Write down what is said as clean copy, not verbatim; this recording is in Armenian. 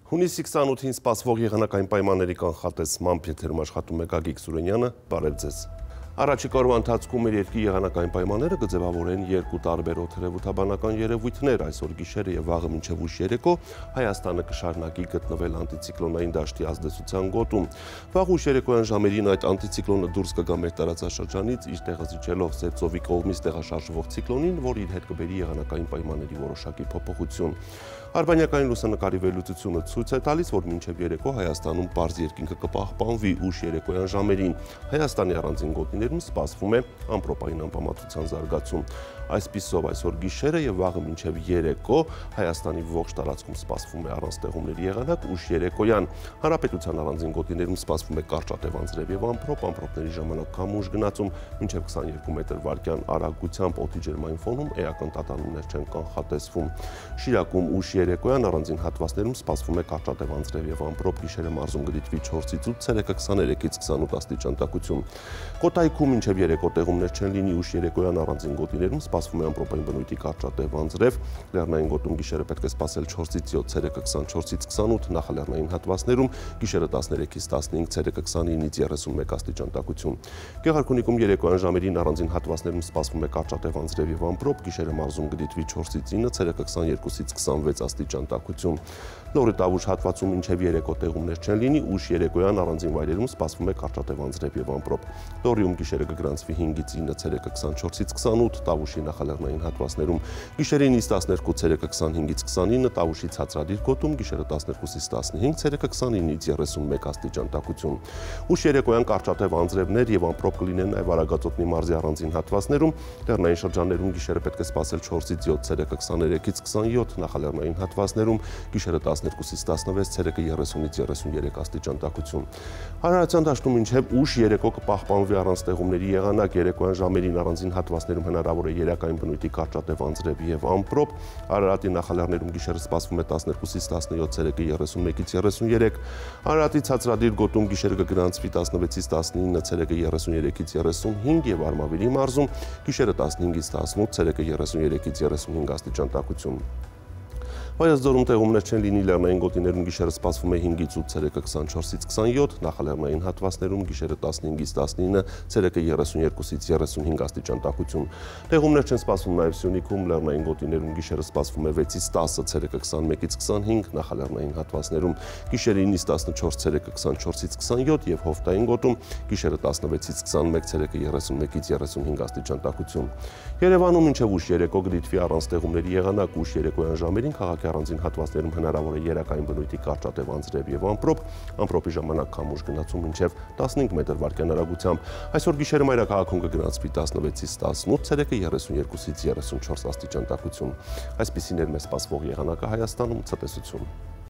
Հունիսի 28-ին սպասվող եղանակային պայմանների կանխատեսմամբ եթերում աշխատում է Գագիկ Սուրենյանը, բարև ձեզ։ Առաջիկա օրվա ընթացքում մեր երկրի եղանակային պայմանները կձևավորեն երկու տարբեր օդերևութաբանական երևույթներ, այսօր գիշերը եւ վաղը մինչեւ ուշ երեկո Հայաստանը կշարունակի գտնվել անտիցիկլոնային դաշտի ազդեցության գոտում։ Վաղ ուշ երեկոյան ժամերին այդ անտիցիկլոնը դուրս կգա մեր տարածաշրջանից, իր տեղը զիջելով Սերծովի կողմից տեղաշարժվող ցիկլոնին, որ իր հետ կբերի եղանակային պայմանների որոշակի փոփոխություն։ Արբանյակային լուսանկարի վերլուծությունը ցույց է տալիս, որ մինչև երեկո Հայաստանում պարզ երկինքը կպահպանվի ուշ երեկոյան ժամերին։ Հայաստանի առանձին գոտիներում սպասվում է ամպրոպային անբավարարության զարգացում։ Այսպիսով այսօր գիշերը եւ վաղը մինչև երեկո Հայաստանի ողջ տարածքում սպասվում է առանց տեղումների եղանակ ուշ երեկոյան։ Հանրապետության առանձին գոտիներում սպասվում է կարճատև անձրև եւ ամպրոպ, ամպրոպների ժամանակ քամուշ գնացում մինչև 22 մետր վարկյան արագությամբ օդի ջերմային ֆոնում էական տատանումներ չեն կանխատեսվում։ Շիրակում ուշ երեկոյան առանձին հատվածներում սպասվում է կարճատև անձրև եւ ամպրոպ, գիշերը մարզում կդիտվի 4-ից 8, ցերեկը 23-ից 28 աստիճան տաքություն։ Կոտայքում մինչև երեկո տեղումներ չեն լինի ուշ երեկոյան առանձին գոտիներում սպասվում է ամպրոպային բնույթի կարճատև անձրև, լեռնային գոտում գիշերը պետք է սպասել 4-ից 7, ցերեկը 24-ից 28, նախալեռնային հատվածներում գիշերը 13-ից 15, ցերեկը 29-ից 31 աստիճան տաքություն։ Գեղարքունիքում երեկոյան ժամերին առանձին հատվածներում սպասվում է կարճատև անձրև եւ ամպրոպ, գիշերը մարզում կդիտվի 4-ից 9, ցերեկը 22-ից 26 աստիճան տաքություն։ Լոռի Տավուշ հատվածում մինչև երեկո տեղումներ չեն լինի, ուշ երեկոյան առանձին վայրերում սպասվում է կարճատև անձրև եւ ամպրոպ։ Լոռիում գիշերը կգրանցվի 5-ից 9, ցերեկը 24-ից 28, Տավուշի նախալեռնային հատվածներում գիշերին 12, ցերեկը 25-ից 29, Տավուշի ցածրադիր գոտում գիշերը 12-ից 15, ցերեկը 29-ից 31 աստիճան տաքություն։ Ուշ երեկոյան կարճատև անձրևներ եւ ամպրոպ կլինեն նաեւ Արագածոտնի մարզի առանձին հատվածներում, լեռնային շրջաններում գիշերը պետք է սպասել 4-ից 7, ցերեկը 23-ից 27, նախալեռնային հատվածներում գիշերը 12-ից 16, ցերեկը 30-ից 33 աստիճան տաքություն։ Հանրապետության դաշտում մինչև ուշ երեկո կպահպանվի առանց տեղումների եղանակ, երեկոյան ժամերին առանձին հատվածներում հնարավոր է երակային բնույթի կարճատև անձրև եւ ամպրոպ, Արարատի նախալեռներում գիշերը սպասվում է 12-ից 17, ցերեկը 31-ից 33, Արարատի ցածրադիր գոտում գիշերը կգրանցվի 16-ից 19, ցերեկը 33-ից 35 եւ Արմավիրի մարզում գիշերը 15-ից 18, ցերեկը 33-ից 35 աստիճան տաքություն։ Վայոց-Ձորում տեղումներ չեն լինի, լեռնային գոտիներում գիշերը սպասվում է 5-ից 8, ցերեկը 24-ից 27, նախալեռնային հատվածներում գիշերը 15-ից 19, ցերեկը 32-ից 35 աստիճան տաքություն։ Տեղումներ չեն սպասվում նաև Սյունիքում, լեռնային գոտիներում գիշերը սպասվում է 6-ից 10, ցերեկը 21-ից 25, նախալեռնային հատվածներում գիշերը 9-ից 14, ցերեկը 24-ից 27 եւ Հովտային գոտում գիշերը 16-ից 21, ցերեկը 31-ից 35 աստիճան տաքություն։ Երևանում մինչև ուշ երեկո կդիտվի առանց տեղումների եղանակ, ուշ երեկոյան ժամերին քաղաքի առանձին հատվածներում հնարավոր է երակային բնույթի կարճատև անձրև եւ ամպրոպ, ամպրոպի ժամանակ քամուշ գնացում մինչև 15 մետր վարկյան արագությամբ։ Այսօր գիշերը մայրաքաղաքում կգնացվի 16-ից 18, ցերեկը 32-ից 34 աստիճան տաքություն։ Այսպիսին էր մեզ սպասվող եղանակը Հայաստանում, ցտեսություն։